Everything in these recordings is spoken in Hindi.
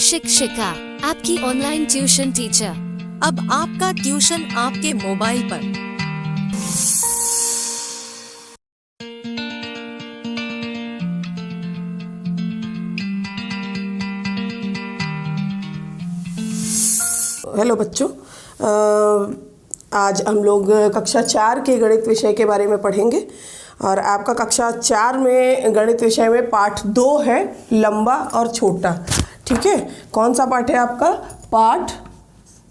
शिक्षिका, आपकी ऑनलाइन ट्यूशन टीचर। अब आपका ट्यूशन आपके मोबाइल पर। हेलो बच्चों, आज हम लोग कक्षा 4 के गणित विषय के बारे में पढ़ेंगे। और आपका कक्षा 4 में गणित विषय में पाठ 2 है, लंबा और छोटा। ठीक है, कौन सा पाठ है आपका? पाठ,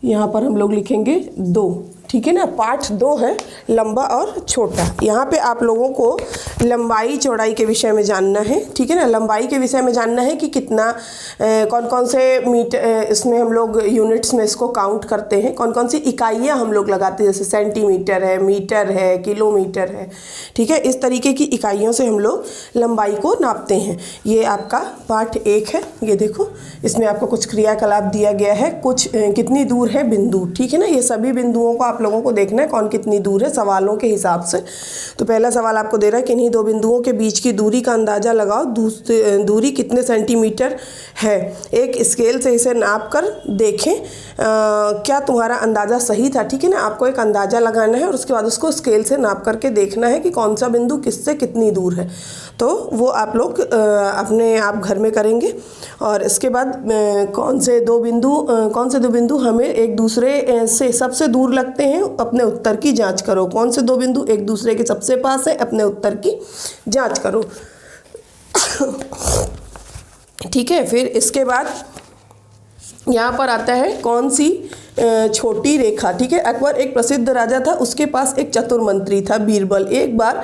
यहाँ पर हम लोग लिखेंगे 2। ठीक है ना, पाठ 2 है, लंबा और छोटा। यहाँ पे आप लोगों को लंबाई चौड़ाई के विषय में जानना है। ठीक है ना, लंबाई के विषय में जानना है कि कितना कौन कौन से मीटर, इसमें हम लोग यूनिट्स में इसको काउंट करते हैं, कौन कौन सी इकाइयाँ हम लोग लगाते हैं, जैसे सेंटीमीटर है, मीटर है, किलोमीटर है। ठीक है, इस तरीके की इकाइयों से हम लोग लंबाई को नापते हैं। ये आपका पाठ 1 है। ये देखो, इसमें आपको कुछ क्रियाकलाप दिया गया है, कुछ कितनी दूर है बिंदु। ठीक है ना, ये सभी बिंदुओं को आप लोगों को देखना है कौन कितनी दूर है सवालों के हिसाब से। तो पहला सवाल आपको दे रहा है कि इन्हीं 2 बिंदुओं के बीच की दूरी का अंदाज़ा लगाओ। दूरी कितने सेंटीमीटर है। एक स्केल से इसे नाप कर देखें क्या तुम्हारा अंदाज़ा सही था। ठीक है ना, आपको एक अंदाज़ा लगाना है और उसके बाद उसको स्केल से नाप करके देखना है कि कौन सा बिंदु किससे कितनी दूर है। तो वो आप लोग अपने आप घर में करेंगे। और इसके बाद कौन से दो बिंदु हमें एक दूसरे से सबसे दूर लगते हैं, अपने उत्तर की जांच करो। कौन से 2 बिंदु एक दूसरे के सबसे पास है, अपने उत्तर की जांच करो। ठीक है, फिर इसके बाद यहाँ पर आता है कौन सी छोटी रेखा। ठीक है, अकबर एक प्रसिद्ध राजा था, उसके पास एक चतुर मंत्री था, बीरबल। एक बार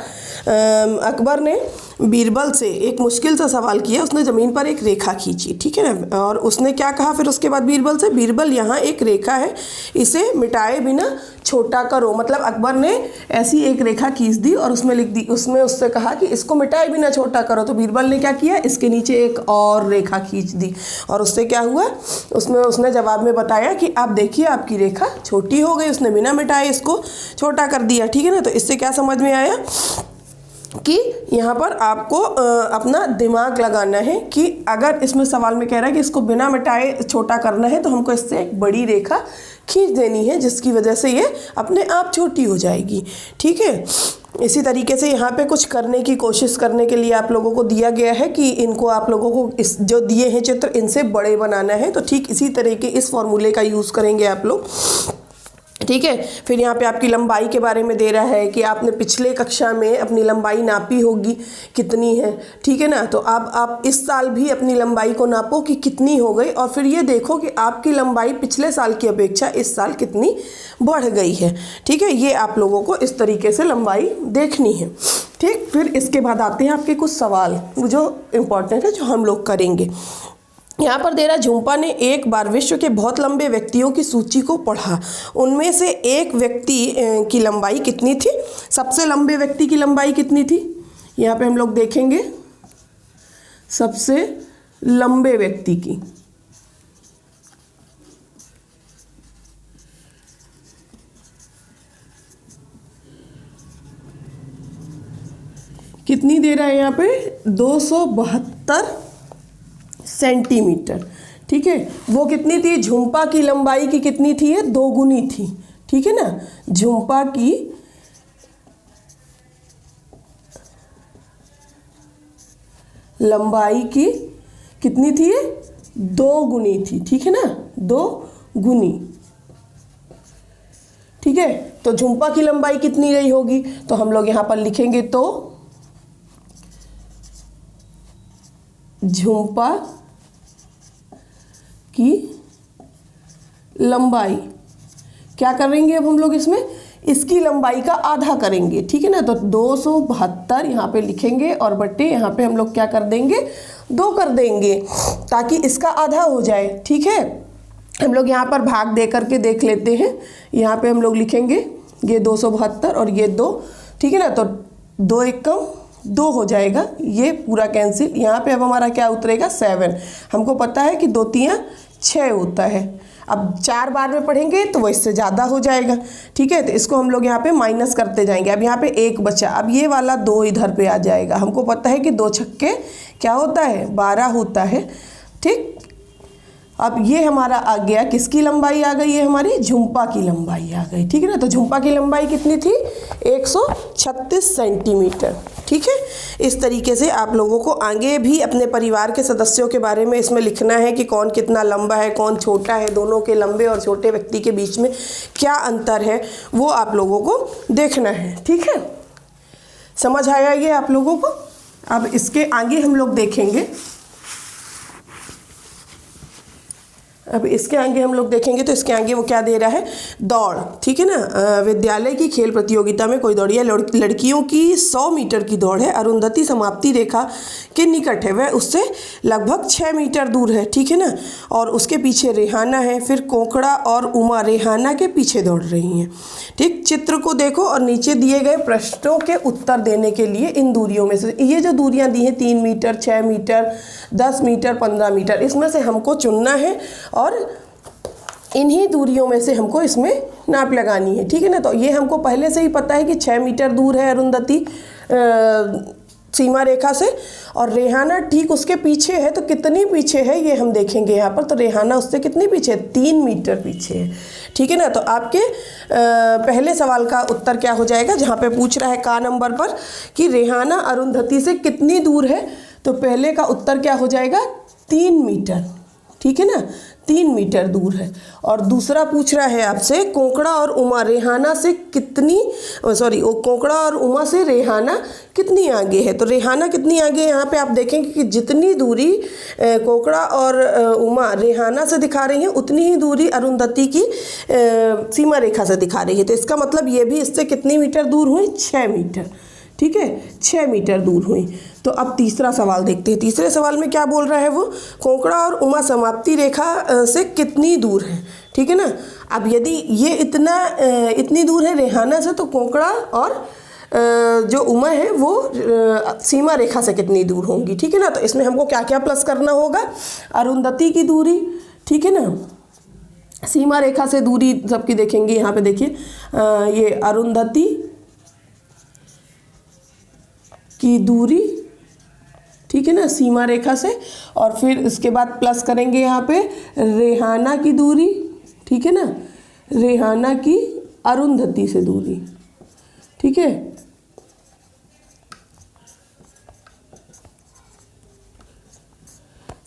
अकबर ने बीरबल से एक मुश्किल सा सवाल किया। उसने ज़मीन पर एक रेखा खींची। ठीक है ना, और उसने क्या कहा फिर उसके बाद बीरबल से? बीरबल, यहाँ एक रेखा है, इसे मिटाए बिना छोटा करो। मतलब अकबर ने ऐसी एक रेखा खींच दी और उसमें लिख दी, उसमें उससे कहा कि इसको मिटाए बिना छोटा करो। तो बीरबल ने क्या किया, इसके नीचे एक और रेखा खींच दी। और उससे क्या हुआ, उसमें उसने जवाब में बताया कि आप देखिए आपकी रेखा छोटी हो गई, उसने बिना मिटाए इसको छोटा कर दिया। ठीक है ना, तो इससे क्या समझ में आया कि यहाँ पर आपको अपना दिमाग लगाना है कि अगर इसमें सवाल में कह रहा है कि इसको बिना मिटाए छोटा करना है तो हमको इससे एक बड़ी रेखा खींच देनी है, जिसकी वजह से ये अपने आप छोटी हो जाएगी। ठीक है, इसी तरीके से यहाँ पे कुछ करने की कोशिश करने के लिए आप लोगों को दिया गया है कि इनको आप लोगों को इस जो दिए हैं चित्र, इनसे बड़े बनाना है। तो ठीक इसी तरीके इस फॉर्मूले का यूज़ करेंगे आप लोग। ठीक है, फिर यहाँ पे आपकी लंबाई के बारे में दे रहा है कि आपने पिछले कक्षा में अपनी लंबाई नापी होगी, कितनी है। ठीक है ना, तो अब आप इस साल भी अपनी लंबाई को नापो कि कितनी हो गई, और फिर ये देखो कि आपकी लंबाई पिछले साल की अपेक्षा इस साल कितनी बढ़ गई है। ठीक है, ये आप लोगों को इस तरीके से लंबाई देखनी है। ठीक, फिर इसके बाद आते हैं आपके कुछ सवाल जो इम्पोर्टेंट है, जो हम लोग करेंगे। यहाँ पर दे रहा, झुम्पा ने एक बार विश्व के बहुत लंबे व्यक्तियों की सूची को पढ़ा। उनमें से एक व्यक्ति की लंबाई कितनी थी? सबसे लंबे व्यक्ति की लंबाई कितनी थी? यहाँ पे हम लोग देखेंगे सबसे लंबे व्यक्ति की। कितनी दे रहा है यहाँ पे? 272 सेंटीमीटर। ठीक है, वो कितनी थी? झुम्पा की लंबाई की कितनी थी? 2 गुनी थी। ठीक है ना, झुम्पा की लंबाई की कितनी थी? 2 गुनी थी। ठीक है ना, 2 गुनी। ठीक है, तो झुम्पा की लंबाई कितनी रही होगी? तो हम लोग यहाँ पर लिखेंगे, तो झुम्पा की लंबाई क्या करेंगे अब हम लोग इसकी लंबाई का आधा करेंगे। ठीक है ना, तो 272 यहाँ पे लिखेंगे और बट्टे यहाँ पे हम लोग क्या कर देंगे? 2 कर देंगे, ताकि इसका आधा हो जाए। ठीक है, हम लोग यहाँ पर भाग दे करके देख लेते हैं। यहाँ पे हम लोग लिखेंगे ये 272 और ये 2। ठीक है ना, तो 2 एकम 2 हो जाएगा, ये पूरा कैंसिल। यहाँ पे अब हमारा क्या उतरेगा? 7। हमको पता है कि 2 तियां 6 होता है। अब 4 बार में पढ़ेंगे तो वो इससे ज़्यादा हो जाएगा। ठीक है, तो इसको हम लोग यहाँ पे माइनस करते जाएंगे। अब यहाँ पे 1 बचा, अब ये वाला 2 इधर पे आ जाएगा। हमको पता है कि 2 छक्के क्या होता है? 12 होता है। ठीक, अब ये हमारा आ गया, किसकी लंबाई आ गई है, हमारी झुंपा की लंबाई आ गई, ठीक है ना। तो झुंपा की लंबाई कितनी थी, 136 सेंटीमीटर, ठीक है। इस तरीके से आप लोगों को आगे भी अपने परिवार के सदस्यों के बारे में इसमें लिखना है कि कौन कितना लंबा है, कौन छोटा है, दोनों के लंबे और छोटे व्यक्ति के बीच में क्या अंतर है, वो आप लोगों को देखना है, ठीक है। समझ आया ये आप लोगों को। अब इसके आगे हम लोग देखेंगे, अब इसके आगे हम लोग देखेंगे तो इसके आगे वो क्या दे रहा है, दौड़, ठीक है ना। विद्यालय की खेल प्रतियोगिता में कोई दौड़ी है, लड़कियों की 100 मीटर की दौड़ है, अरुंधति समाप्ति रेखा के निकट है, वह उससे लगभग 6 मीटर दूर है, ठीक है ना। और उसके पीछे रेहाना है, फिर कोकड़ा और उमा रेहाना के पीछे दौड़ रही हैं, ठीक। चित्र को देखो और नीचे दिए गए प्रश्नों के उत्तर देने के लिए इन दूरियों में से, ये जो दूरियां दी हैं 3 मीटर, 6 मीटर, 10 मीटर, 15 मीटर, इसमें से हमको चुनना है और इन्हीं दूरियों में से हमको इसमें नाप लगानी है, ठीक है ना। तो ये हमको पहले से ही पता है कि 6 मीटर दूर है अरुंधति सीमा रेखा से, और रेहाना ठीक उसके पीछे है। तो कितनी पीछे है ये हम देखेंगे यहाँ पर। तो रेहाना उससे कितनी पीछे है, 3 मीटर पीछे है, ठीक है ना। तो आपके पहले सवाल का उत्तर क्या हो जाएगा, जहाँ पे पूछ रहा है का नंबर पर कि रेहाना अरुंधति से कितनी दूर है, तो पहले का उत्तर क्या हो जाएगा, 3 मीटर, ठीक है ना, 3 मीटर दूर है। और दूसरा पूछ रहा है आपसे कोकड़ा और उमा रेहाना से कितनी, कोकड़ा और उमा से रेहाना कितनी आगे है। तो रेहाना कितनी आगे है, यहाँ पे आप देखेंगे कि जितनी दूरी कोकड़ा और उमा रेहाना से दिखा रही हैं, उतनी ही दूरी अरुंधति की सीमा रेखा से दिखा रही है। तो इसका मतलब ये भी इससे कितनी मीटर दूर हुई, 6 मीटर, ठीक है, 6 मीटर दूर हुई। तो अब तीसरा सवाल देखते हैं। तीसरे सवाल में क्या बोल रहा है वो, कोकड़ा और उमा समाप्ति रेखा से कितनी दूर है, ठीक है ना। अब यदि ये इतनी दूर है रेहाना से, तो कोकड़ा और जो उमा है वो सीमा रेखा से कितनी दूर होंगी, ठीक है ना। तो इसमें हमको क्या क्या प्लस करना होगा, अरुंधति की दूरी, ठीक है ना, सीमा रेखा से दूरी सबकी देखेंगे। यहाँ पे देखिए ये अरुंधति की दूरी, ठीक है ना, सीमा रेखा से, और फिर इसके बाद प्लस करेंगे यहाँ पे रेहाना की दूरी, ठीक है ना, रेहाना की अरुंधति से दूरी, ठीक है।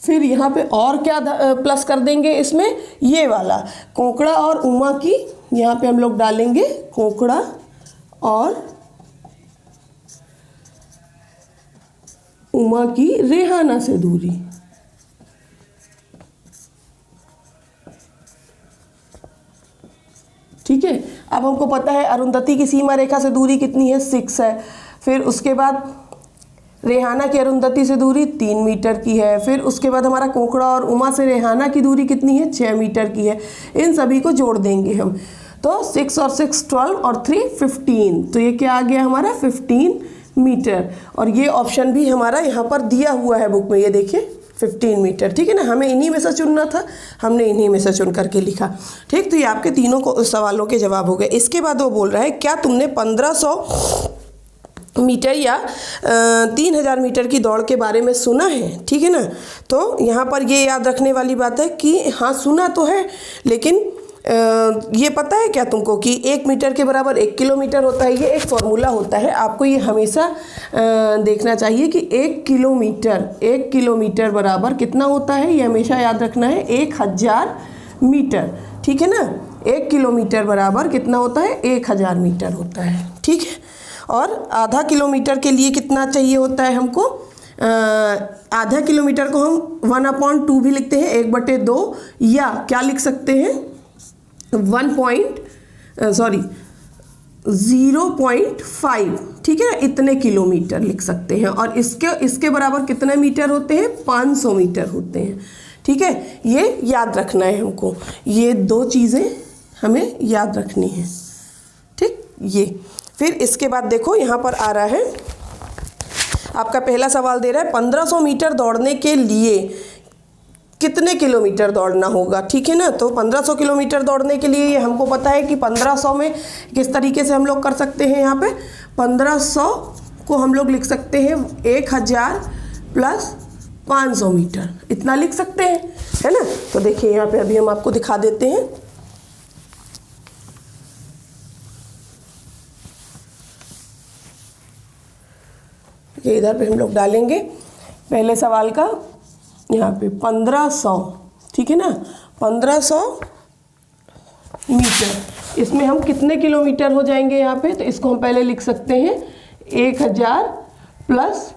फिर यहाँ पे और क्या प्लस कर देंगे इसमें, ये वाला कोकड़ा और उमा की, यहाँ पे हम लोग डालेंगे कोकड़ा और उमा की रेहाना से दूरी, ठीक है। अब हमको पता है अरुंधति की सीमा रेखा से दूरी कितनी है, 6 है। फिर उसके बाद रेहाना की अरुंधति से दूरी 3 मीटर की है। फिर उसके बाद हमारा कोकड़ा और उमा से रेहाना की दूरी कितनी है, 6 मीटर की है। इन सभी को जोड़ देंगे हम, तो 6 और 6 12 और 3 15। तो ये क्या आ गया हमारा, 15 मीटर। और ये ऑप्शन भी हमारा यहाँ पर दिया हुआ है बुक में, ये देखिए 15 मीटर, ठीक है ना। हमें इन्हीं में से चुनना था, हमने इन्हीं में से चुन करके लिखा, ठीक। तो ये आपके तीनों सवालों के जवाब हो गए। इसके बाद वो बोल रहा है क्या तुमने 1500 मीटर या 3000 मीटर की दौड़ के बारे में सुना है, ठीक है ना। तो यहाँ पर ये याद रखने वाली बात है कि हाँ सुना तो है, लेकिन ये पता है क्या तुमको कि 1 मीटर के बराबर 1 किलोमीटर होता है। ये एक फॉर्मूला होता है, आपको ये हमेशा देखना चाहिए कि 1 किलोमीटर बराबर कितना होता है, ये हमेशा याद रखना है, 1000 मीटर, ठीक है ना। 1 किलोमीटर बराबर कितना होता है, 1000 मीटर होता है, ठीक है। और आधा किलोमीटर के लिए कितना चाहिए होता है हमको, आधा किलोमीटर को हम 1/2 भी लिखते हैं, 1/2, या क्या लिख सकते हैं 0.5, ठीक है, इतने किलोमीटर लिख सकते हैं। और इसके बराबर कितने मीटर होते हैं, 500 मीटर होते हैं, ठीक है। ये याद रखना है हमको, ये 2 चीज़ें हमें याद रखनी है, ठीक। ये फिर इसके बाद देखो यहाँ पर आ रहा है आपका पहला सवाल दे रहा है 1500 मीटर दौड़ने के लिए कितने किलोमीटर दौड़ना होगा, ठीक है ना। तो 1500 किलोमीटर दौड़ने के लिए ये हमको पता है कि 1500 में किस तरीके से हम लोग कर सकते हैं। यहाँ पे 1500 को हम लोग लिख सकते हैं 1000 प्लस 500 मीटर, इतना लिख सकते हैं, है ना। तो देखिए यहाँ पे अभी हम आपको दिखा देते हैं। ये इधर पे हम लोग डालेंगे पहले सवाल का, यहाँ पे 1500, ठीक है ना, 1500 मीटर। इसमें हम कितने किलोमीटर हो जाएंगे यहाँ पे, तो इसको हम पहले लिख सकते हैं 1000 प्लस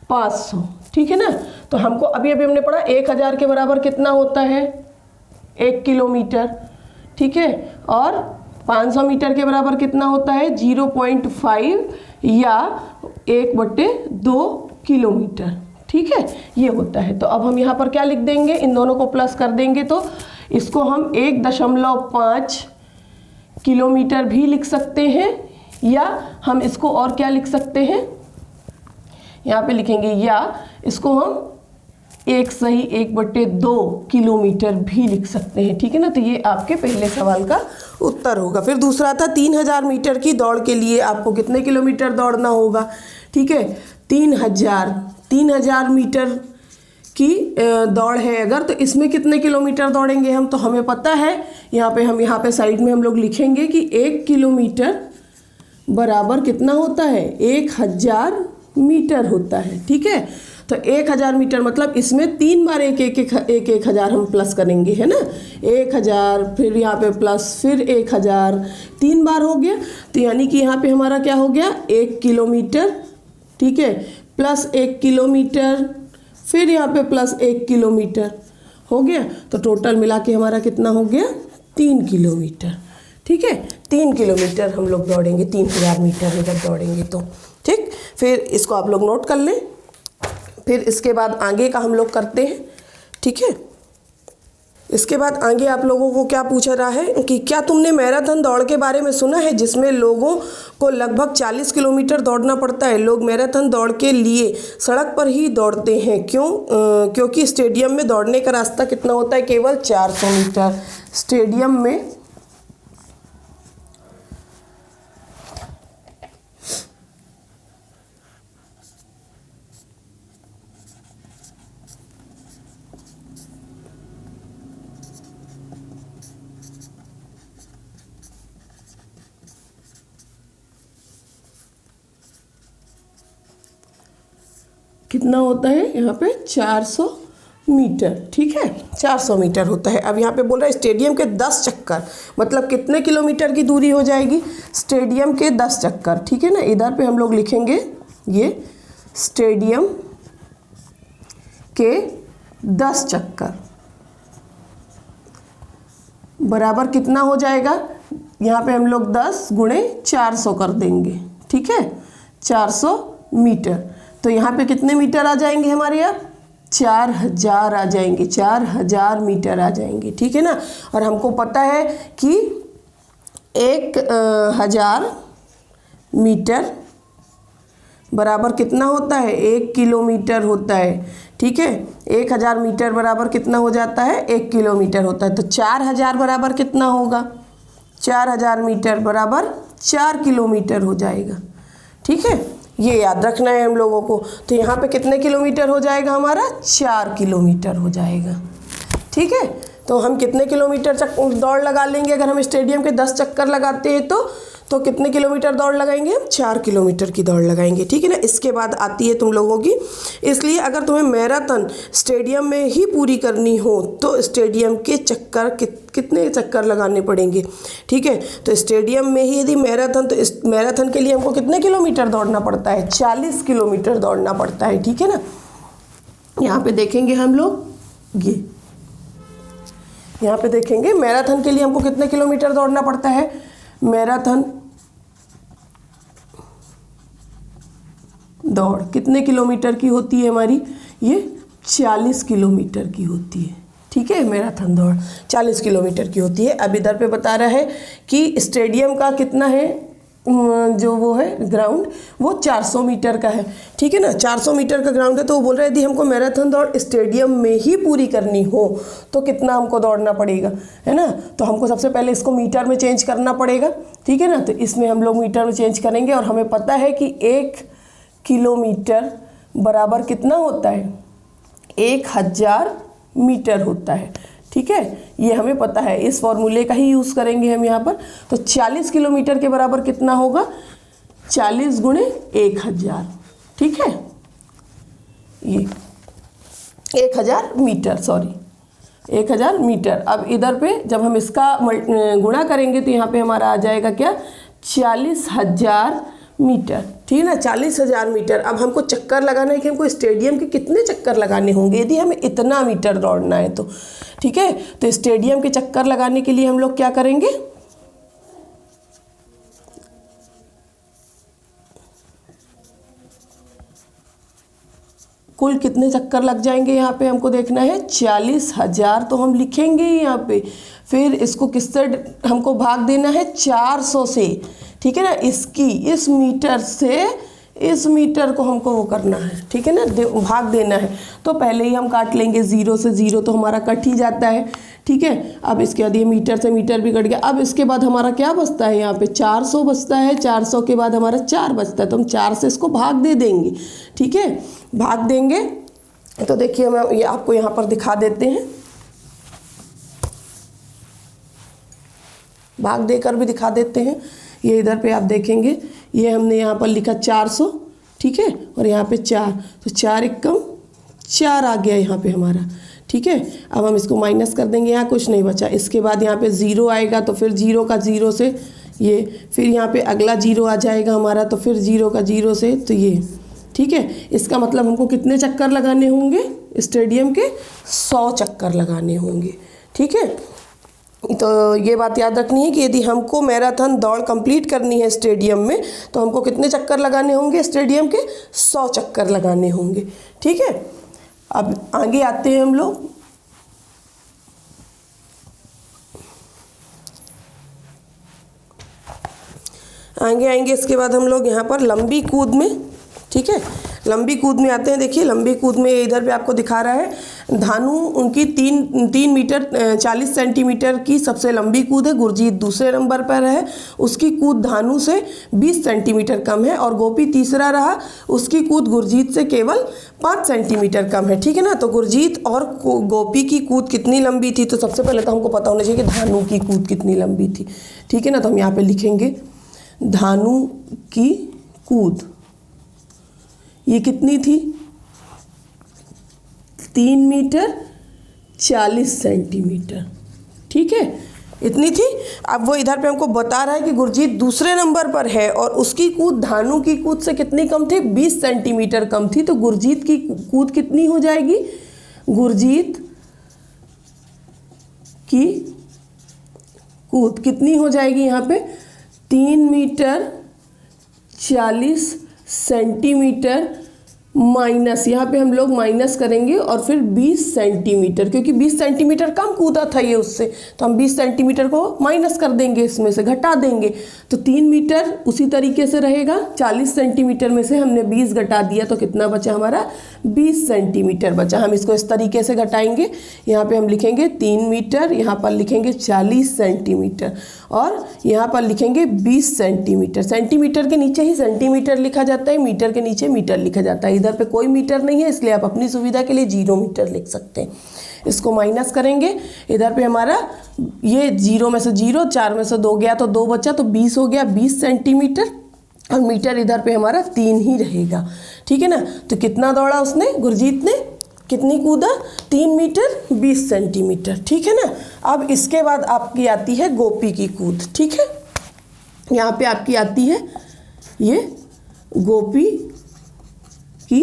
500, ठीक है ना। तो हमको अभी अभी हमने पढ़ा 1000 के बराबर कितना होता है, 1 किलोमीटर, ठीक है, और 500 मीटर के बराबर कितना होता है, 0.5 या 1/2 किलोमीटर, ठीक है, ये होता है। तो अब हम यहाँ पर क्या लिख देंगे, इन दोनों को प्लस कर देंगे तो इसको हम 1.5 किलोमीटर भी लिख सकते हैं, या हम इसको और क्या लिख सकते हैं, यहाँ पे लिखेंगे, या इसको हम 1/2 किलोमीटर भी लिख सकते हैं, ठीक है ना। तो ये आपके पहले सवाल का उत्तर होगा। फिर दूसरा था 3000 मीटर की दौड़ के लिए आपको कितने किलोमीटर दौड़ना होगा, ठीक है। 3000 मीटर की दौड़ है अगर, तो इसमें कितने किलोमीटर दौड़ेंगे हम, तो हमें पता है, यहाँ पे साइड में हम लोग लिखेंगे कि 1 किलोमीटर बराबर कितना होता है, 1000 मीटर होता है, ठीक है। तो 1000 मीटर मतलब इसमें 3 बार एक हजार हम प्लस करेंगे, है ना, 1000 फिर यहाँ पे प्लस फिर 1000, 3 बार हो गया। तो यानी कि यहाँ पे हमारा क्या हो गया, 1 किलोमीटर, ठीक है, प्लस 1 किलोमीटर, फिर यहाँ पे प्लस 1 किलोमीटर हो गया। तो टोटल मिला के हमारा कितना हो गया, 3 किलोमीटर, ठीक है। 3 किलोमीटर हम लोग दौड़ेंगे, 3000 मीटर अगर दौड़ेंगे तो, ठीक। फिर इसको आप लोग नोट कर लें। फिर इसके बाद आगे का हम लोग करते हैं, ठीक है। इसके बाद आगे आप लोगों को क्या पूछा रहा है कि क्या तुमने मैराथन दौड़ के बारे में सुना है जिसमें लोगों को लगभग 40 किलोमीटर दौड़ना पड़ता है। लोग मैराथन दौड़ के लिए सड़क पर ही दौड़ते हैं, क्यों? क्योंकि स्टेडियम में दौड़ने का रास्ता कितना होता है, केवल 400 मीटर। स्टेडियम में कितना होता है, यहाँ पे 400 मीटर, ठीक है, 400 मीटर होता है। अब यहाँ पे बोल रहा है स्टेडियम के 10 चक्कर, मतलब कितने किलोमीटर की दूरी हो जाएगी, स्टेडियम के 10 चक्कर, ठीक है ना। इधर पे हम लोग लिखेंगे ये स्टेडियम के 10 चक्कर बराबर कितना हो जाएगा, यहाँ पे हम लोग 10 गुणे 400 कर देंगे, ठीक है, 400 मीटर। तो यहाँ पे कितने मीटर आ जाएंगे हमारे, यहाँ 4000 आ जाएंगे, 4000 मीटर आ जाएंगे, ठीक है ना। और हमको पता है कि 1000 मीटर बराबर कितना होता है, 1 किलोमीटर होता है, ठीक है। 1000 मीटर बराबर कितना हो जाता है, 1 किलोमीटर होता है। तो 4000 बराबर कितना होगा, 4000 मीटर बराबर 4 किलोमीटर हो जाएगा, ठीक है। ये याद रखना है हम लोगों को। तो यहाँ पे कितने किलोमीटर हो जाएगा हमारा, 4 किलोमीटर हो जाएगा, ठीक है। तो हम कितने किलोमीटर दौड़ लगा लेंगे, अगर हम स्टेडियम के 10 चक्कर लगाते हैं तो कितने किलोमीटर दौड़ लगाएंगे हम, 4 किलोमीटर की दौड़ लगाएंगे, ठीक है ना। इसके बाद आती है तुम लोगों की, इसलिए अगर तुम्हें मैराथन स्टेडियम में ही पूरी करनी हो तो स्टेडियम के चक्कर कितने चक्कर लगाने पड़ेंगे, ठीक है। तो स्टेडियम में ही यदि मैराथन, तो इस मैराथन के लिए हमको कितने किलोमीटर दौड़ना पड़ता है, 40 किलोमीटर दौड़ना पड़ता है, ठीक है ना। यहाँ पे देखेंगे हम लोग, ये यहाँ पे देखेंगे मैराथन के लिए हमको कितने किलोमीटर दौड़ना पड़ता है। मैराथन दौड़ कितने किलोमीटर की होती है हमारी, ये 40 किलोमीटर की होती है, ठीक है। मैराथन दौड़ 40 किलोमीटर की होती है। अब इधर पे बता रहा है कि स्टेडियम का कितना है, जो वो है ग्राउंड, वो 400 मीटर का है, ठीक है ना। 400 मीटर का ग्राउंड है। तो वो बोल रहा है यदि हमको मैराथन दौड़ स्टेडियम में ही पूरी करनी हो तो कितना हमको दौड़ना पड़ेगा, है ना। तो हमको सबसे पहले इसको मीटर में चेंज करना पड़ेगा, ठीक है ना। तो इसमें हम लोग मीटर में चेंज करेंगे और हमें पता है कि 1 किलोमीटर बराबर कितना होता है, 1000 मीटर होता है। ठीक है, ये हमें पता है, इस फॉर्मूले का ही यूज़ करेंगे हम यहाँ पर। तो 40 किलोमीटर के बराबर कितना होगा? 40 गुणे 1000। ठीक है, ये 1000 मीटर, सॉरी 1000 मीटर। अब इधर पे जब हम इसका गुणा करेंगे तो यहाँ पे हमारा आ जाएगा क्या? 40,000 मीटर। ठीक है ना, 40,000 मीटर। अब हमको चक्कर लगाना है कि हमको स्टेडियम के कितने चक्कर लगाने होंगे यदि हमें इतना मीटर दौड़ना है तो। ठीक है, तो स्टेडियम के चक्कर लगाने के लिए हम लोग क्या करेंगे? कुल कितने चक्कर लग जाएंगे यहाँ पे हमको देखना है। 40,000 तो हम लिखेंगे ही यहाँ पे, फिर इसको किससे हमको भाग देना है? 400 से। ठीक है ना, इस मीटर से इस मीटर को हमको वो करना है। ठीक है ना, भाग देना है। तो पहले ही हम काट लेंगे, 0 से 0 तो हमारा कट ही जाता है। ठीक है, अब इसके बाद ये मीटर से मीटर भी कट गया। अब इसके बाद हमारा क्या बचता है? यहाँ पे 400 बचता है। 400 के बाद हमारा 4 बचता है, तो हम 4 से इसको भाग दे देंगे। ठीक है, भाग देंगे तो देखिए हम ये आपको यहाँ पर दिखा देते हैं, भाग देकर भी दिखा देते हैं। ये इधर पे आप देखेंगे, ये हमने यहाँ पर लिखा 400। ठीक है, और यहाँ पे 4, तो 4 एकम 4 आ गया यहाँ पे हमारा। ठीक है, अब हम इसको माइनस कर देंगे, यहाँ कुछ नहीं बचा। इसके बाद यहाँ पे 0 आएगा, तो फिर 0 का 0 से ये, फिर यहाँ पे अगला 0 आ जाएगा हमारा, तो फिर 0 का 0 से तो ये। ठीक है, इसका मतलब हमको कितने चक्कर लगाने होंगे? स्टेडियम के 100 चक्कर लगाने होंगे। ठीक है, तो ये बात याद रखनी है कि यदि हमको मैराथन दौड़ कंप्लीट करनी है स्टेडियम में, तो हमको कितने चक्कर लगाने होंगे? स्टेडियम के 100 चक्कर लगाने होंगे। ठीक है, अब आगे आते हैं हम लोग। आगे आएंगे इसके बाद हम लोग यहाँ पर लंबी कूद में। ठीक है, लंबी कूद में आते हैं। देखिए लंबी कूद में इधर पे आपको दिखा रहा है धानु, उनकी 3 मीटर 40 सेंटीमीटर की सबसे लंबी कूद है। गुरजीत दूसरे नंबर पर है, उसकी कूद धानु से 20 सेंटीमीटर कम है। और गोपी तीसरा रहा, उसकी कूद गुरजीत से केवल 5 सेंटीमीटर कम है। ठीक है ना, तो गुरजीत और गोपी की कूद कितनी लंबी थी? तो सबसे पहले तो हमको पता होना चाहिए कि धानु की कूद कितनी लंबी थी। ठीक है ना, तो हम यहाँ पर लिखेंगे धानु की कूद ये कितनी थी? 3 मीटर 40 सेंटीमीटर। ठीक है, इतनी थी। अब वो इधर पे हमको बता रहा है कि गुरजीत दूसरे नंबर पर है और उसकी कूद धानु की कूद से कितनी कम थी? 20 सेंटीमीटर कम थी। तो गुरजीत की कूद कितनी हो जाएगी? गुरजीत की कूद कितनी हो जाएगी यहाँ पे? 3 मीटर 40 सेंटीमीटर माइनस, यहाँ पे हम लोग माइनस करेंगे और फिर 20 सेंटीमीटर, क्योंकि 20 सेंटीमीटर कम कूदा था ये उससे, तो हम 20 सेंटीमीटर को माइनस कर देंगे, इसमें से घटा देंगे। तो 3 मीटर उसी तरीके से रहेगा। 40 सेंटीमीटर में से हमने 20 घटा दिया, तो कितना बचा हमारा? 20 सेंटीमीटर बचा। हम इसको इस तरीके से घटाएंगे। यहाँ पे हम लिखेंगे 3 मीटर, यहाँ पर लिखेंगे 40 सेंटीमीटर और यहाँ पर लिखेंगे 20 सेंटीमीटर। सेंटीमीटर के नीचे ही सेंटीमीटर लिखा जाता है, मीटर के नीचे मीटर लिखा जाता है। इधर पे कोई मीटर नहीं है, इसलिए आप अपनी सुविधा के लिए 0 मीटर लिख सकते हैं। इसको माइनस करेंगे, इधर पे हमारा ये 0 में से 0, 4 में से 2 गया तो 2 बचा, तो 20 हो गया 20 सेंटीमीटर। और मीटर इधर पे हमारा 3 ही रहेगा। ठीक है ना, तो कितना दौड़ा उसने? गुरजीत ने कितनी कूदा? 3 मीटर 20 सेंटीमीटर। ठीक है ना, अब इसके बाद आपकी आती है गोपी की कूद। ठीक है, यहाँ पे आपकी आती है ये गोपी की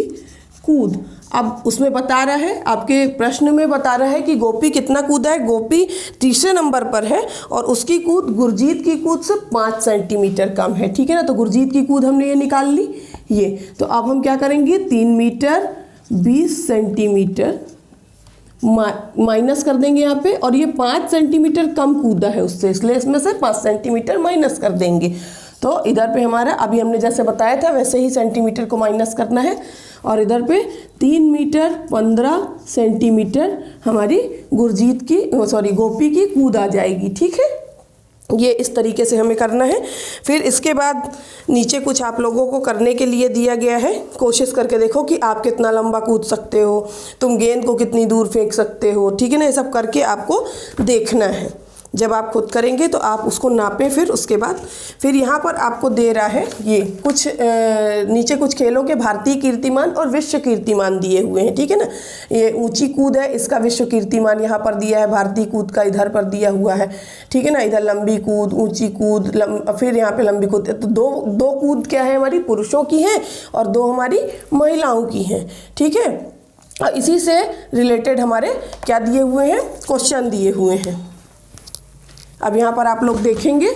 कूद। अब उसमें बता रहा है, आपके प्रश्न में बता रहा है कि गोपी कितना कूदा है। गोपी तीसरे नंबर पर है और उसकी कूद गुरजीत की कूद से 5 सेंटीमीटर कम है। ठीक है ना, तो गुरजीत की कूद हमने ये निकाल ली। ये तो अब हम क्या करेंगे? 3 मीटर 20 सेंटीमीटर माइनस कर देंगे यहाँ पे, और ये 5 सेंटीमीटर कम कूदा है उससे, इसलिए इसमें से 5 सेंटीमीटर माइनस कर देंगे। तो इधर पे हमारा अभी हमने जैसे बताया था वैसे ही सेंटीमीटर को माइनस करना है। और इधर पे 3 मीटर 15 सेंटीमीटर हमारी गोपी की कूद आ जाएगी। ठीक है, ये इस तरीके से हमें करना है। फिर इसके बाद नीचे कुछ आप लोगों को करने के लिए दिया गया है। कोशिश करके देखो कि आप कितना लंबा कूद सकते हो, तुम गेंद को कितनी दूर फेंक सकते हो, ठीक है ना। ये सब करके आपको देखना है। जब आप खुद करेंगे तो आप उसको नापें। फिर उसके बाद फिर यहाँ पर आपको दे रहा है ये कुछ नीचे कुछ खेलों के भारतीय कीर्तिमान और विश्व कीर्तिमान दिए हुए हैं, ठीक है ना। ये ऊंची कूद है, इसका विश्व कीर्तिमान यहाँ पर दिया है, भारतीय कूद का इधर पर दिया हुआ है, ठीक है ना। इधर लंबी कूद, ऊंची कूद, फिर यहाँ पे लंबी कूद। तो दो कूद क्या है हमारी पुरुषों की हैं और 2 हमारी महिलाओं की हैं, ठीक है। और इसी से रिलेटेड हमारे क्या दिए हुए हैं, क्वेश्चन दिए हुए हैं। अब यहाँ पर आप लोग देखेंगे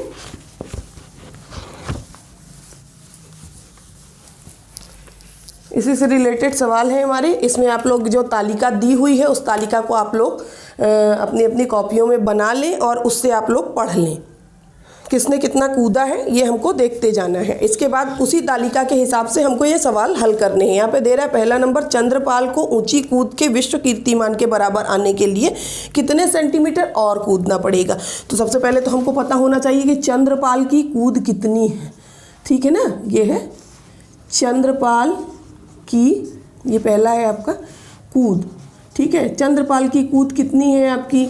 इसी से रिलेटेड सवाल है हमारे। इसमें आप लोग जो तालिका दी हुई है उस तालिका को आप लोग अपनी अपनी कॉपियों में बना लें और उससे आप लोग पढ़ लें किसने कितना कूदा है, ये हमको देखते जाना है। इसके बाद उसी तालिका के हिसाब से हमको ये सवाल हल करने हैं। यहाँ पे दे रहा है पहला नंबर, चंद्रपाल को ऊंची कूद के विश्व कीर्तिमान के बराबर आने के लिए कितने सेंटीमीटर और कूदना पड़ेगा। तो सबसे पहले तो हमको पता होना चाहिए कि चंद्रपाल की कूद कितनी है, ठीक है ना। ये है चंद्रपाल की, ये पहला है आपका कूद, ठीक है। चंद्रपाल की कूद कितनी है आपकी,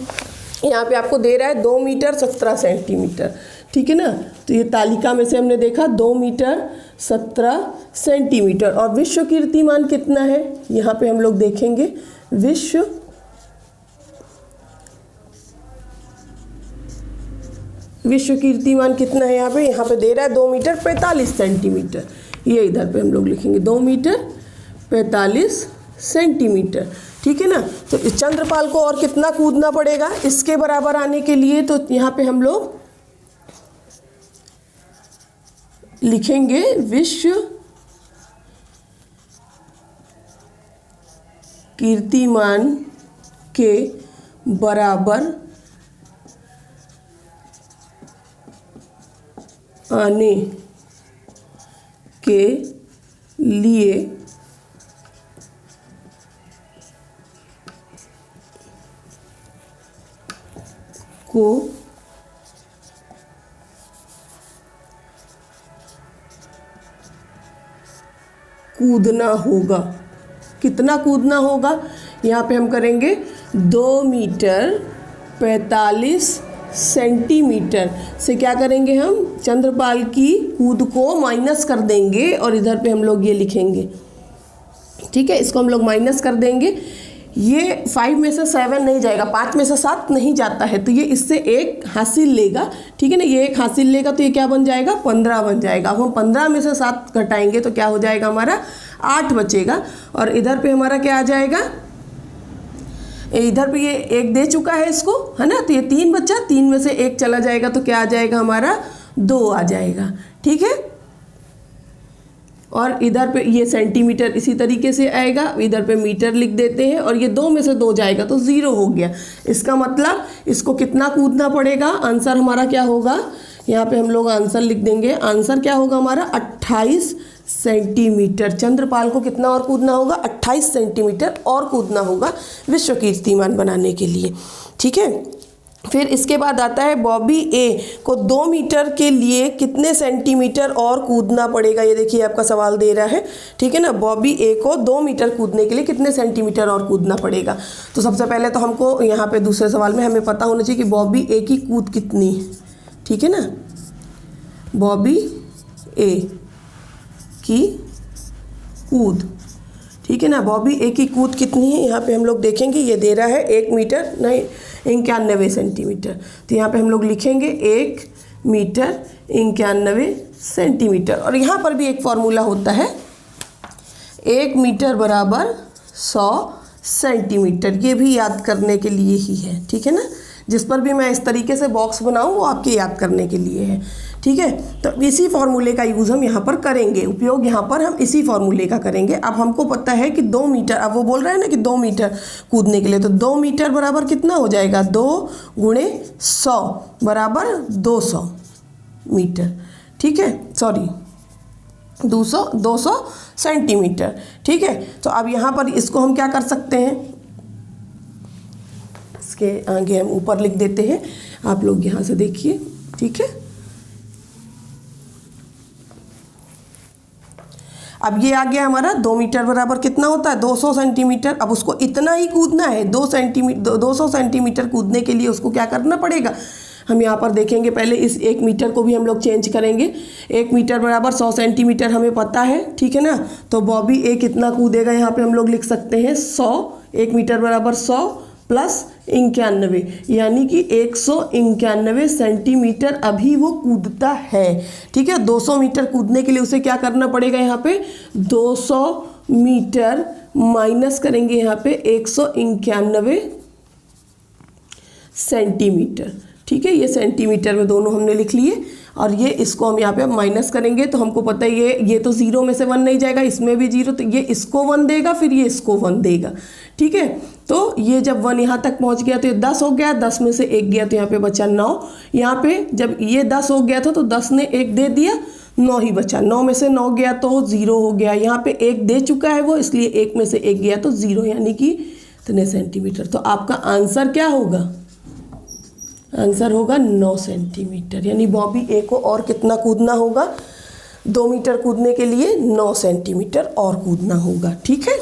यहाँ पे आपको दे रहा है 2 मीटर 17 सेंटीमीटर, ठीक है ना। तो ये तालिका में से हमने देखा 2 मीटर 17 सेंटीमीटर। और विश्व कीर्तिमान कितना है, यहाँ पे हम लोग देखेंगे विश्व कीर्तिमान कितना है। यहाँ पे दे रहा है 2 मीटर 45 सेंटीमीटर। ये इधर पे हम लोग लिखेंगे 2 मीटर 45 सेंटीमीटर, ठीक है ना। तो इस चंद्रपाल को और कितना कूदना पड़ेगा इसके बराबर आने के लिए, तो यहाँ पे हम लोग लिखेंगे विश्व कीर्तिमान के बराबर आने के लिए को कूदना होगा। कितना कूदना होगा, यहाँ पे हम करेंगे 2 मीटर 45 सेंटीमीटर से क्या करेंगे हम, चंद्रपाल की कूद को माइनस कर देंगे और इधर पे हम लोग ये लिखेंगे, ठीक है। इसको हम लोग माइनस कर देंगे। ये 5 में से 7 नहीं जाएगा, 5 में से 7 नहीं जाता है, तो ये इससे 1 हासिल लेगा, ठीक है ना। ये 1 हासिल लेगा तो ये क्या बन जाएगा, 15 बन जाएगा। अब हम 15 में से 7 घटाएंगे तो क्या हो जाएगा हमारा, 8 बचेगा। और इधर पे हमारा क्या आ जाएगा, इधर पे ये 1 दे चुका है इसको, है ना। तो ये 3 बचा, 3 में से 1 चला जाएगा तो क्या आ जाएगा हमारा, 2 आ जाएगा, ठीक है। और इधर पे ये सेंटीमीटर इसी तरीके से आएगा, इधर पे मीटर लिख देते हैं और ये 2 में से 2 जाएगा तो 0 हो गया। इसका मतलब इसको कितना कूदना पड़ेगा, आंसर हमारा क्या होगा, यहाँ पे हम लोग आंसर लिख देंगे। आंसर क्या होगा हमारा 28 सेंटीमीटर। चंद्रपाल को कितना और कूदना होगा, 28 सेंटीमीटर और कूदना होगा विश्व कीर्तिमान बनाने के लिए, ठीक है। फिर इसके बाद आता है बॉबी ए को 2 मीटर के लिए कितने सेंटीमीटर और कूदना पड़ेगा। ये देखिए आपका सवाल दे रहा है, ठीक है ना। बॉबी ए को 2 मीटर कूदने के लिए कितने सेंटीमीटर और कूदना पड़ेगा। तो सबसे पहले तो हमको यहाँ पे दूसरे सवाल में हमें पता होना चाहिए कि बॉबी ए की कूद कितनी है, ठीक है ना। बॉबी ए की कूद, ठीक है ना। बॉबी ए की कूद कितनी है, यहाँ पे हम लोग देखेंगे। ये दे रहा है 1 मीटर नहीं 91 सेंटीमीटर। तो यहाँ पे हम लोग लिखेंगे 1 मीटर 91 सेंटीमीटर। और यहाँ पर भी एक फॉर्मूला होता है, 1 मीटर बराबर 100 सेंटीमीटर। ये भी याद करने के लिए ही है, ठीक है ना। जिस पर भी मैं इस तरीके से बॉक्स बनाऊँ वो आपके याद करने के लिए है, ठीक है। तो इसी फार्मूले का यूज़ हम यहाँ पर करेंगे, उपयोग यहाँ पर हम इसी फार्मूले का करेंगे। अब हमको पता है कि 2 मीटर, अब वो बोल रहा है ना कि 2 मीटर कूदने के लिए, तो 2 मीटर बराबर कितना हो जाएगा, 2 × 100 बराबर 200 मीटर, ठीक है। सॉरी 200 सेंटीमीटर, ठीक है। तो अब यहाँ पर इसको हम क्या कर सकते हैं, इसके आगे हम ऊपर लिख देते हैं। आप लोग यहाँ से देखिए, ठीक है। अब ये आ गया हमारा 2 मीटर बराबर कितना होता है 200 सेंटीमीटर। अब उसको इतना ही कूदना है 200 सेंटीमीटर कूदने के लिए उसको क्या करना पड़ेगा, हम यहाँ पर देखेंगे पहले इस 1 मीटर को भी हम लोग चेंज करेंगे। 1 मीटर बराबर 100 सेंटीमीटर हमें पता है, ठीक है ना। तो बॉबी ए कितना कूदेगा यहाँ पे हम लोग लिख सकते हैं 100। 1 मीटर बराबर 100 प्लस 91, यानी कि 191 सेंटीमीटर अभी वो कूदता है, ठीक है। 200 मीटर कूदने के लिए उसे क्या करना पड़ेगा, यहाँ पे 200 मीटर माइनस करेंगे यहाँ पे 191 सेंटीमीटर, ठीक है। ये सेंटीमीटर में दोनों हमने लिख लिए और ये इसको हम यहाँ पे माइनस करेंगे तो हमको पता है ये तो 0 में से 1 नहीं जाएगा, इसमें भी 0, तो ये इसको 1 देगा, फिर ये इसको 1 देगा, ठीक है। तो ये जब 1 यहाँ तक पहुँच गया तो ये 10 हो गया, 10 में से 1 गया तो यहाँ पे बचा 9। यहाँ पे जब ये 10 हो गया था तो 10 ने 1 दे दिया, 9 ही बचा। 9 में से 9 गया तो 0 हो गया। यहाँ पे 1 दे चुका है वो, इसलिए 1 में से 1 गया तो 0, यानी कि इतने सेंटीमीटर। तो आपका आंसर क्या होगा, आंसर होगा 9 सेंटीमीटर। यानी बॉबी ए को और कितना कूदना होगा, 2 मीटर कूदने के लिए 9 सेंटीमीटर और कूदना होगा, ठीक है।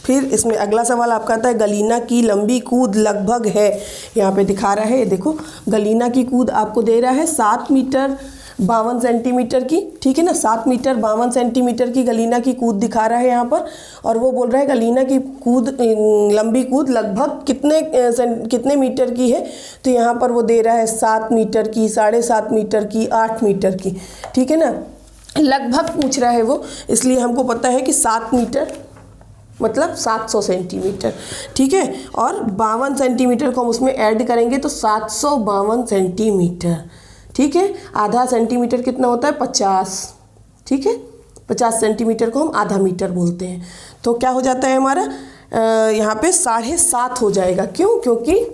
फिर इसमें अगला सवाल आपका आता है गलीना की लंबी कूद लगभग है, यहाँ पे दिखा रहा है, ये देखो गलीना की कूद आपको दे रहा है 7 मीटर 52 सेंटीमीटर की, ठीक है ना। 7 मीटर 52 सेंटीमीटर की गलीना की कूद दिखा रहा है यहाँ पर, और वो बोल रहा है गलीना की कूद लंबी कूद लगभग कितने मीटर की है। तो यहाँ पर वो दे रहा है 7 मीटर की, 7.5 मीटर की, 8 मीटर की, ठीक है ना। लगभग पूछ रहा है वो, इसलिए हमको पता है कि 7 मीटर मतलब 700 सेंटीमीटर, ठीक है। और 52 सेंटीमीटर को हम उसमें ऐड करेंगे तो 752 सेंटीमीटर, ठीक है। आधा सेंटीमीटर कितना होता है 50, ठीक है। 50 सेंटीमीटर को हम आधा मीटर बोलते हैं। तो क्या हो जाता है हमारा यहाँ पे 7.5 हो जाएगा। क्यों, क्योंकि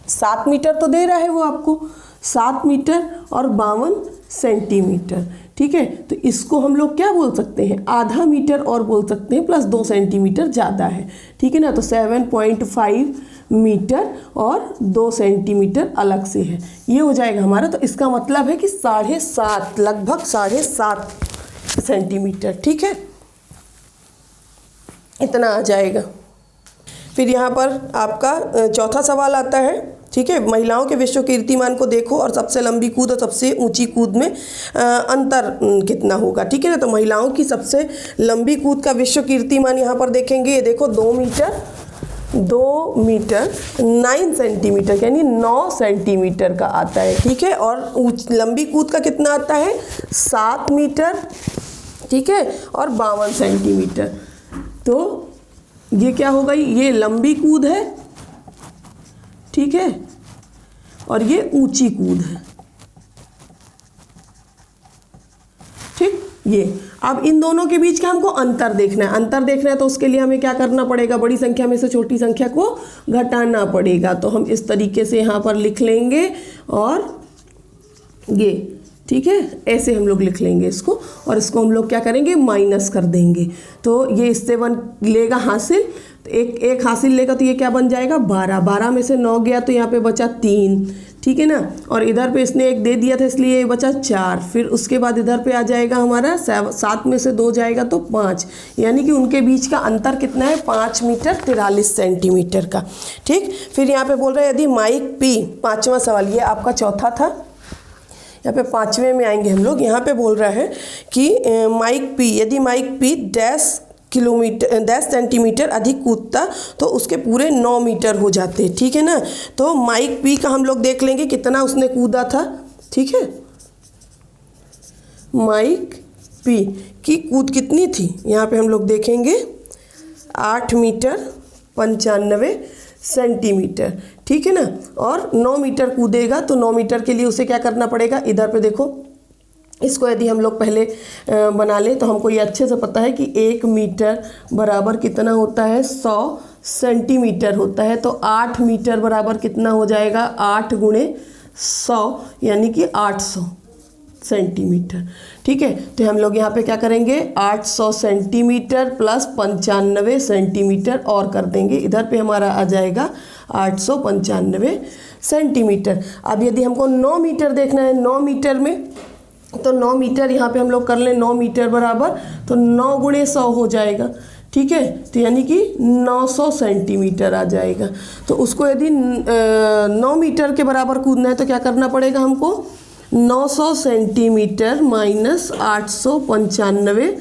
7 मीटर तो दे रहा है वो आपको, 7 मीटर और 52 सेंटीमीटर, ठीक है। तो इसको हम लोग क्या बोल सकते हैं, आधा मीटर और बोल सकते हैं, प्लस 2 सेंटीमीटर ज़्यादा है, ठीक है ना। तो 7.5 मीटर और 2 सेंटीमीटर अलग से है, ये हो जाएगा हमारा। तो इसका मतलब है कि 7.5, लगभग 7.5 सेंटीमीटर, ठीक है, इतना आ जाएगा। फिर यहाँ पर आपका चौथा सवाल आता है, ठीक है। महिलाओं के विश्व कीर्तिमान को देखो और सबसे लंबी कूद और सबसे ऊंची कूद में अंतर कितना होगा, ठीक है ना। तो महिलाओं की सबसे लंबी कूद का विश्व कीर्तिमान यहाँ पर देखेंगे, ये देखो 2 मीटर 9 सेंटीमीटर, यानी 9 सेंटीमीटर का आता है, ठीक है। और लंबी कूद का कितना आता है 7 मीटर, ठीक है, और 52 सेंटीमीटर। तो ये क्या होगा, ये लंबी कूद है, ठीक है, और ये ऊंची कूद है, ठीक। ये अब इन दोनों के बीच का हमको अंतर देखना है। अंतर देखना है तो उसके लिए हमें क्या करना पड़ेगा, बड़ी संख्या में से छोटी संख्या को घटाना पड़ेगा। तो हम इस तरीके से यहाँ पर लिख लेंगे और ये, ठीक है, ऐसे हम लोग लिख लेंगे इसको, और इसको हम लोग क्या करेंगे, माइनस कर देंगे। तो ये इससे 1 लेगा हासिल, तो एक हासिल लेगा तो ये क्या बन जाएगा 12। 12 में से 9 गया तो यहाँ पे बचा 3, ठीक है ना। और इधर पे इसने 1 दे दिया था इसलिए ये बचा 4। फिर उसके बाद इधर पे आ जाएगा हमारा 7 में से 2 जाएगा तो 5, यानी कि उनके बीच का अंतर कितना है 5 मीटर 43 सेंटीमीटर का, ठीक। फिर यहाँ पे बोल रहे हैं यदि माइक पी, 5वां सवाल, ये आपका चौथा था, यहाँ पे 5वें में आएंगे हम लोग। यहाँ पे बोल रहा है कि माइक पी, यदि माइक पी 10 सेंटीमीटर अधिक कूदता तो उसके पूरे 9 मीटर हो जाते, ठीक है ना। तो माइक पी का हम लोग देख लेंगे कितना उसने कूदा था, ठीक है। माइक पी की कूद कितनी थी, यहाँ पे हम लोग देखेंगे 8 मीटर 95 सेंटीमीटर, ठीक है ना। और 9 मीटर कूदेगा तो 9 मीटर के लिए उसे क्या करना पड़ेगा, इधर पे देखो, इसको यदि हम लोग पहले बना लें तो हमको ये अच्छे से पता है कि 1 मीटर बराबर कितना होता है 100 सेंटीमीटर होता है। तो 8 मीटर बराबर कितना हो जाएगा 8 × 100, यानी कि 800, सेंटीमीटर। ठीक है, तो हम लोग यहाँ पे क्या करेंगे, 800 सेंटीमीटर प्लस 95 सेंटीमीटर और कर देंगे, इधर पे हमारा आ जाएगा 895 सेंटीमीटर। अब यदि हमको 9 मीटर देखना है, 9 मीटर में, तो 9 मीटर यहाँ पे हम लोग कर लें, 9 मीटर बराबर तो 9 गुणे 100 हो जाएगा। ठीक है, तो यानी कि 900 सेंटीमीटर आ जाएगा। तो उसको यदि 9 मीटर के बराबर कूदना है तो क्या करना पड़ेगा हमको, 900 सेंटीमीटर माइनस 895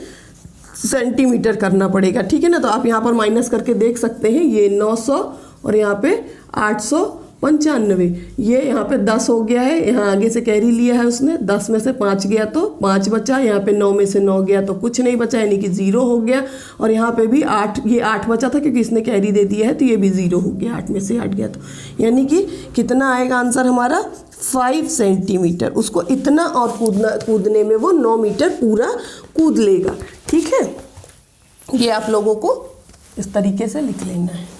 सेंटीमीटर करना पड़ेगा। ठीक है ना, तो आप यहाँ पर माइनस करके देख सकते हैं, ये 900 और यहाँ पे 895, ये यहाँ पे 10 हो गया है, यहाँ आगे से कैरी लिया है उसने, 10 में से 5 गया तो 5 बचा, यहाँ पे 9 में से 9 गया तो कुछ नहीं बचा, यानी कि 0 हो गया। और यहाँ पे भी 8, ये 8 बचा था क्योंकि इसने कैरी दे दिया है, तो ये भी 0 हो गया, 8 में से 8 गया, तो यानी कि कितना आएगा आंसर हमारा, 5 सेंटीमीटर। उसको इतना और कूदने में वो 9 मीटर पूरा कूद लेगा। ठीक है, ये आप लोगों को इस तरीके से लिख लेना है।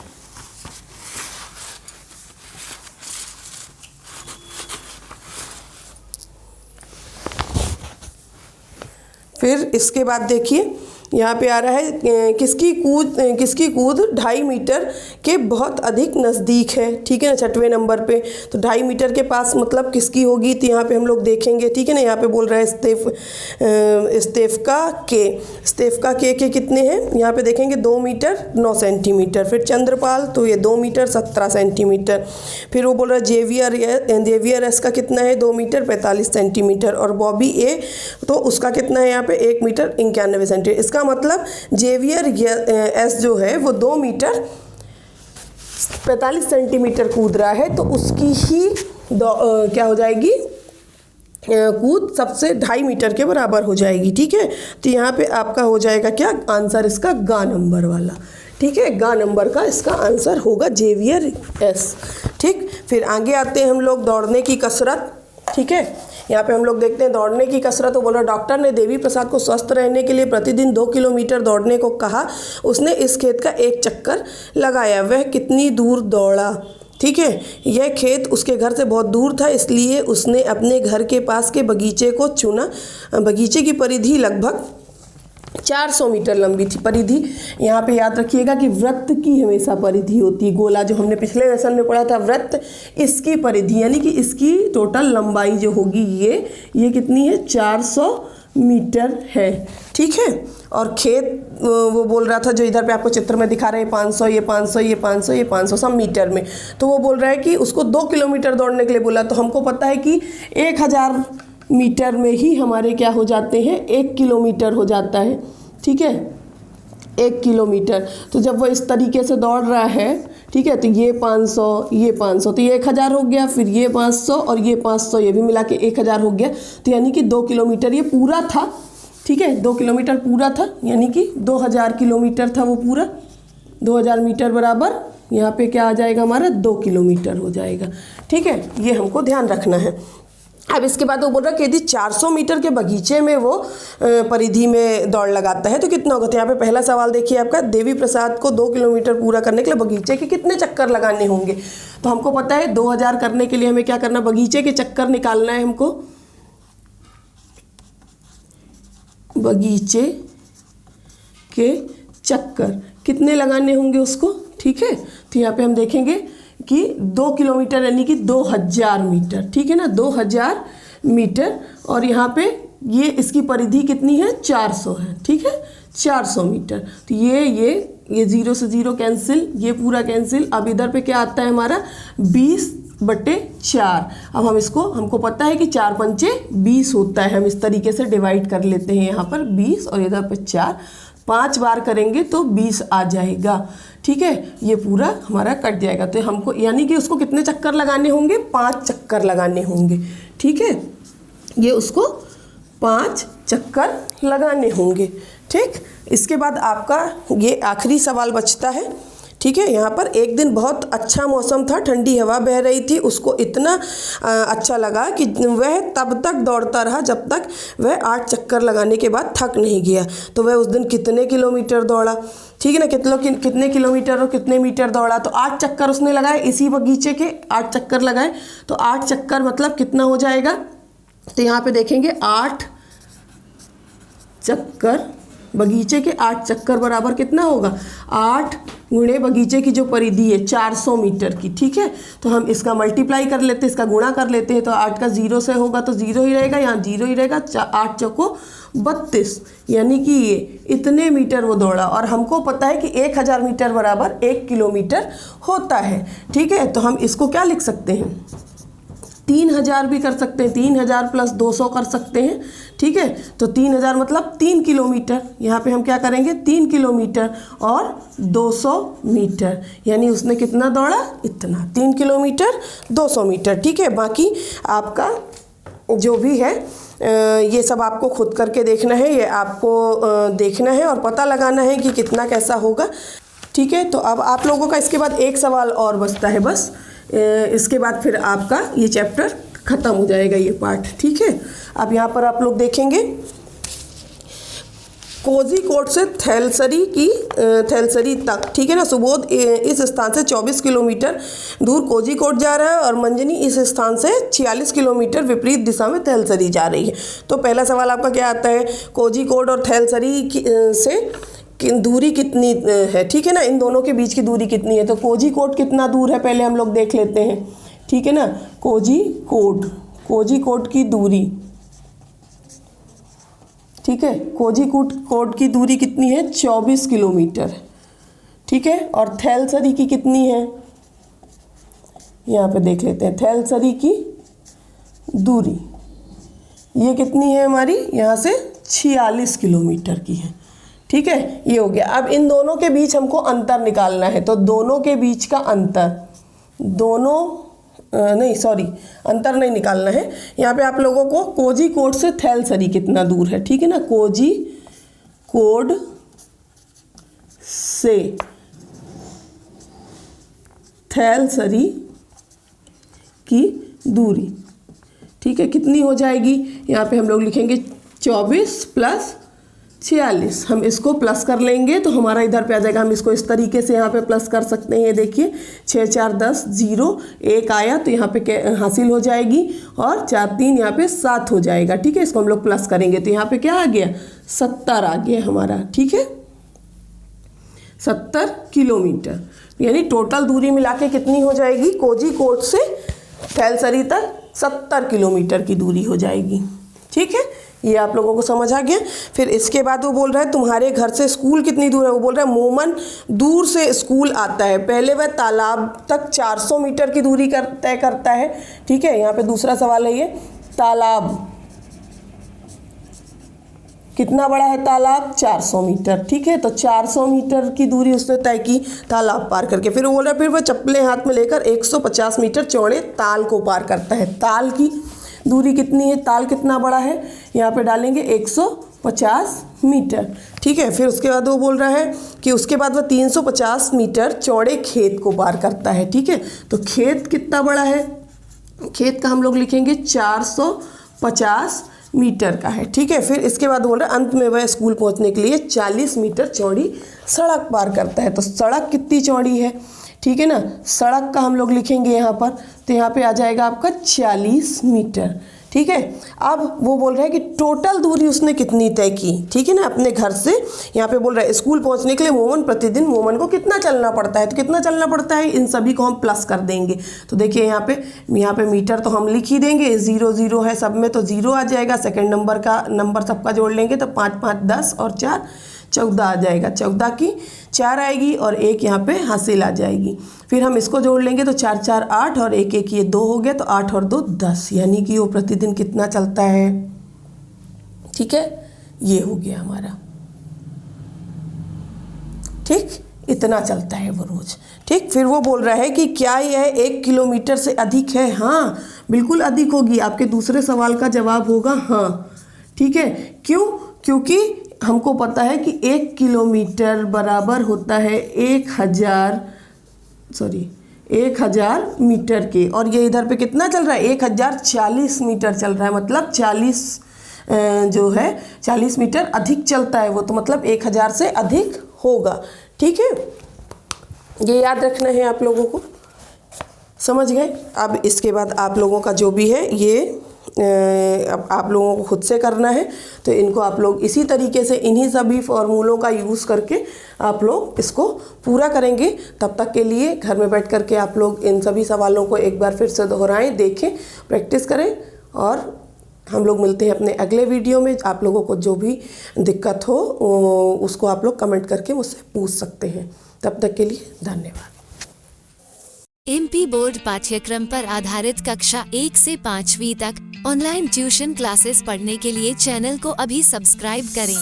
फिर इसके बाद देखिए यहाँ पे आ रहा है किसकी कूद 2.5 मीटर के बहुत अधिक नज़दीक है। ठीक है ना, 6वें नंबर पे, तो 2.5 मीटर के पास मतलब किसकी होगी, तो यहाँ पे हम लोग देखेंगे। ठीक है ना, यहाँ पे बोल रहा है स्तेफका के कितने हैं, यहाँ पे देखेंगे 2 मीटर 9 सेंटीमीटर। फिर चंद्रपाल, तो ये 2 मीटर 17 सेंटीमीटर। फिर वो बोल रहा है जेवियर एस का कितना है, 2 मीटर 45 सेंटीमीटर। और बॉबी ए, तो उसका कितना है यहाँ पे 1 मीटर 91 सेंटीमीटर। इसका मतलब जेवियर एस जो है वो 2 मीटर 45 सेंटीमीटर कूद रहा है, तो उसकी ही क्या हो जाएगी, कूद सबसे 2.5 मीटर के बराबर हो जाएगी। ठीक है, तो यहाँ पे आपका हो जाएगा क्या आंसर, इसका गा नंबर वाला। ठीक है, गा नंबर का इसका आंसर होगा जेवियर एस। ठीक, फिर आगे आते हैं हम लोग दौड़ने की कसरत। ठीक है, यहाँ पे हम लोग देखते हैं दौड़ने की कसरत। तो बोल रहा डॉक्टर ने देवी प्रसाद को स्वस्थ रहने के लिए प्रतिदिन 2 किलोमीटर दौड़ने को कहा। उसने इस खेत का एक चक्कर लगाया, वह कितनी दूर दौड़ा। ठीक है, यह खेत उसके घर से बहुत दूर था, इसलिए उसने अपने घर के पास के बगीचे को चुना। बगीचे की परिधि लगभग 400 मीटर लंबी थी। परिधि यहाँ पे याद रखिएगा कि वृत्त की हमेशा परिधि होती है, गोला जो हमने पिछले लेसन में पढ़ा था, वृत्त इसकी परिधि यानी कि इसकी टोटल लंबाई जो होगी ये कितनी है, 400 मीटर है। ठीक है, और खेत वो बोल रहा था जो इधर पे आपको चित्र में दिखा रहे हैं 500, ये 500, ये 500, ये 500 सब मीटर में। तो वो बोल रहा है कि उसको 2 किलोमीटर दौड़ने के लिए बोला। तो हमको पता है कि 1000 मीटर में ही हमारे क्या हो जाते हैं, 1 किलोमीटर हो जाता है। ठीक है, 1 किलोमीटर। तो जब वो इस तरीके से दौड़ रहा है, ठीक है, तो ये 500, ये 500, तो ये 1000 हो गया। फिर ये 500 और ये 500, ये भी मिला के 1000 हो गया। तो यानी कि 2 किलोमीटर ये पूरा था। ठीक है, 2 किलोमीटर पूरा था, यानी कि 2000 किलोमीटर था वो पूरा। 2000 मीटर बराबर यहाँ पे क्या आ जाएगा हमारा, 2 किलोमीटर हो जाएगा। ठीक है, ये हमको ध्यान रखना है। अब इसके बाद वो बोल रहा है कि यदि 400 मीटर के बगीचे में वो परिधि में दौड़ लगाता है तो कितना होगा। तो यहाँ पे पहला सवाल देखिए आपका, देवी प्रसाद को 2 किलोमीटर पूरा करने के लिए बगीचे के कितने चक्कर लगाने होंगे। तो हमको पता है 2000 करने के लिए हमें क्या करना, बगीचे के चक्कर निकालना है हमको। बगीचे के चक्कर कितने लगाने होंगे उसको। ठीक है, तो यहाँ पे हम देखेंगे कि 2 किलोमीटर यानी कि 2000 मीटर। ठीक है ना, 2000 मीटर। और यहाँ पे ये इसकी परिधि कितनी है, 400 है। ठीक है, 400 मीटर। तो ये 0 से 0 कैंसिल, ये पूरा कैंसिल। अब इधर पे क्या आता है हमारा, 20/4। अब हम इसको, हमको पता है कि 4 पंचे 20 होता है, हम इस तरीके से डिवाइड कर लेते हैं। यहाँ पर 20 और इधर पे 4, 5 बार करेंगे तो 20 आ जाएगा। ठीक है, ये पूरा हमारा कट जाएगा। तो हमको यानी कि उसको कितने चक्कर लगाने होंगे, 5 चक्कर लगाने होंगे। ठीक है, ये उसको 5 चक्कर लगाने होंगे। ठीक, इसके बाद आपका ये आखिरी सवाल बचता है। ठीक है, यहाँ पर एक दिन बहुत अच्छा मौसम था, ठंडी हवा बह रही थी। उसको इतना अच्छा लगा कि वह तब तक दौड़ता रहा जब तक वह 8 चक्कर लगाने के बाद थक नहीं गया। तो वह उस दिन कितने किलोमीटर दौड़ा। ठीक है ना, कितने किलोमीटर और कितने मीटर दौड़ा। तो 8 चक्कर उसने लगाए, इसी बगीचे के 8 चक्कर लगाए। तो 8 चक्कर मतलब कितना हो जाएगा, तो यहाँ पे देखेंगे 8 चक्कर, बगीचे के 8 चक्कर बराबर कितना होगा, 8 गुणे बगीचे की जो परिधि है 400 मीटर की, ठीक है। तो हम इसका मल्टीप्लाई कर लेते हैं, इसका गुणा कर लेते हैं। तो 8 का 0 से होगा तो 0 ही रहेगा, यहाँ 0 ही रहेगा। 8 चौको 32, यानी कि ये इतने मीटर वो दौड़ा। और हमको पता है कि 1000 मीटर बराबर 1 किलोमीटर होता है, ठीक है। तो हम इसको क्या लिख सकते हैं, 3000 भी कर सकते हैं, 3000 प्लस 200 कर सकते हैं, ठीक है। तो 3000 मतलब 3 किलोमीटर। यहाँ पे हम क्या करेंगे, 3 किलोमीटर और 200 मीटर, यानी उसने कितना दौड़ा, इतना, 3 किलोमीटर 200 मीटर, ठीक है। बाकी आपका जो भी है ये सब आपको खुद करके देखना है, ये आपको देखना है और पता लगाना है कि कितना कैसा होगा, ठीक है। तो अब आप लोगों का इसके बाद एक सवाल और बचता है बस, इसके बाद फिर आपका ये चैप्टर ख़त्म हो जाएगा, ये पार्ट, ठीक है। अब यहाँ पर आप लोग देखेंगे कोझीकोड से थैलसरी तक, ठीक है ना। सुबोध इस स्थान से 24 किलोमीटर दूर कोझीकोड जा रहा है और मंजनी इस स्थान से 46 किलोमीटर विपरीत दिशा में थैलसरी जा रही है। तो पहला सवाल आपका क्या आता है, कोझीकोड और थैलसरी से दूरी कितनी है, ठीक है ना, इन दोनों के बीच की दूरी कितनी है। तो कोझीकोड कितना दूर है पहले हम लोग देख लेते हैं, ठीक है ना। कोझीकोड की दूरी, ठीक है, कोझीकोड की दूरी कितनी है, 24 किलोमीटर, ठीक है। और थैलसरी की कितनी है, यहाँ पे देख लेते हैं, थैलसरी की दूरी ये कितनी है हमारी, यहाँ से 46 किलोमीटर की है, ठीक है। ये हो गया। अब इन दोनों के बीच हमको अंतर निकालना है, तो दोनों के बीच का अंतर, अंतर नहीं निकालना है। यहाँ पे आप लोगों को कोझीकोड से थैलसरी कितना दूर है, ठीक है ना, कोझीकोड से थैलसरी की दूरी, ठीक है, कितनी हो जाएगी। यहाँ पे हम लोग लिखेंगे 24 प्लस 46, हम इसको प्लस कर लेंगे तो हमारा इधर पे आ जाएगा। हम इसको इस तरीके से यहाँ पे प्लस कर सकते हैं, देखिए 6 4 10 0 1 आया तो यहाँ पे हासिल हो जाएगी और 4 3 यहाँ पे 7 हो जाएगा, ठीक है। इसको हम लोग प्लस करेंगे तो यहाँ पे क्या आ गया, 70 आ गया हमारा, ठीक है, 70 किलोमीटर, यानी टोटल दूरी मिला के कितनी हो जाएगी, कोझीकोड से थैलसरी तक 70 किलोमीटर की दूरी हो जाएगी, ठीक है। ये आप लोगों को समझ आ गया। फिर इसके बाद वो बोल रहा है तुम्हारे घर से स्कूल कितनी दूर है। वो बोल रहा है मोमन दूर से स्कूल आता है, पहले वह तालाब तक 400 मीटर की दूरी तय करता है, ठीक है। यहाँ पे दूसरा सवाल है ये, तालाब कितना बड़ा है, तालाब 400 मीटर, ठीक है। तो 400 मीटर की दूरी उसने तय की तालाब पार करके। फिर वो बोल रहा है फिर वह चप्पलें हाथ में लेकर 150 मीटर चौड़े ताल को पार करता है। ताल की दूरी कितनी है, ताल कितना बड़ा है, यहाँ पे डालेंगे 150 मीटर, ठीक है। फिर उसके बाद वो बोल रहा है कि उसके बाद वह 350 मीटर चौड़े खेत को पार करता है, ठीक है। तो खेत कितना बड़ा है, खेत का हम लोग लिखेंगे 450 मीटर का है, ठीक है। फिर इसके बाद बोल रहा है अंत में वह स्कूल पहुंचने के लिए 40 मीटर चौड़ी सड़क पार करता है। तो सड़क कितनी चौड़ी है, ठीक है ना, सड़क का हम लोग लिखेंगे यहाँ पर, तो यहाँ पे आ जाएगा आपका 40 मीटर, ठीक है। अब वो बोल रहा है कि टोटल दूरी उसने कितनी तय की, ठीक है ना, अपने घर से। यहाँ पे बोल रहा है स्कूल पहुँचने के लिए मोमन को कितना चलना पड़ता है। तो कितना चलना पड़ता है, इन सभी को हम प्लस कर देंगे। तो देखिए यहाँ पे मीटर तो हम लिख ही देंगे, 0 0 है सब में तो 0 आ जाएगा। सेकंड नंबर का नंबर सबका जोड़ लेंगे तो 5 5 10 और 4 14 आ जाएगा। 14 की 4 आएगी और 1 यहाँ पे हासिल आ जाएगी। फिर हम इसको जोड़ लेंगे तो 4 4 8 और 1 1 ये 2 हो गया, तो 8 और 2 10, यानी कि वो प्रतिदिन कितना चलता है, ठीक है। ये हो गया हमारा, ठीक, इतना चलता है वो रोज़, ठीक। फिर वो बोल रहा है कि क्या यह 1 किलोमीटर से अधिक है। हाँ, बिल्कुल अधिक होगी। आपके दूसरे सवाल का जवाब होगा हाँ, ठीक है। क्यों, क्योंकि हमको पता है कि 1 किलोमीटर बराबर होता है 1000 मीटर के, और ये इधर पे कितना चल रहा है, 1040 मीटर चल रहा है, मतलब 40 जो है 40 मीटर अधिक चलता है वो, तो मतलब 1000 से अधिक होगा, ठीक है। ये याद रखना है आप लोगों को, समझ गए। अब इसके बाद आप लोगों का जो भी है ये अब आप लोगों को खुद से करना है, तो इनको आप लोग इसी तरीके से इन्हीं सभी फॉर्मूलों का यूज़ करके आप लोग इसको पूरा करेंगे। तब तक के लिए घर में बैठ करके आप लोग इन सभी सवालों को एक बार फिर से दोहराएं, देखें, प्रैक्टिस करें और हम लोग मिलते हैं अपने अगले वीडियो में। आप लोगों को जो भी दिक्कत हो उसको आप लोग कमेंट करके मुझसे पूछ सकते हैं। तब तक के लिए धन्यवाद। एमपी बोर्ड पाठ्यक्रम पर आधारित कक्षा 1 से 5वीं तक ऑनलाइन ट्यूशन क्लासेस पढ़ने के लिए चैनल को अभी सब्सक्राइब करें।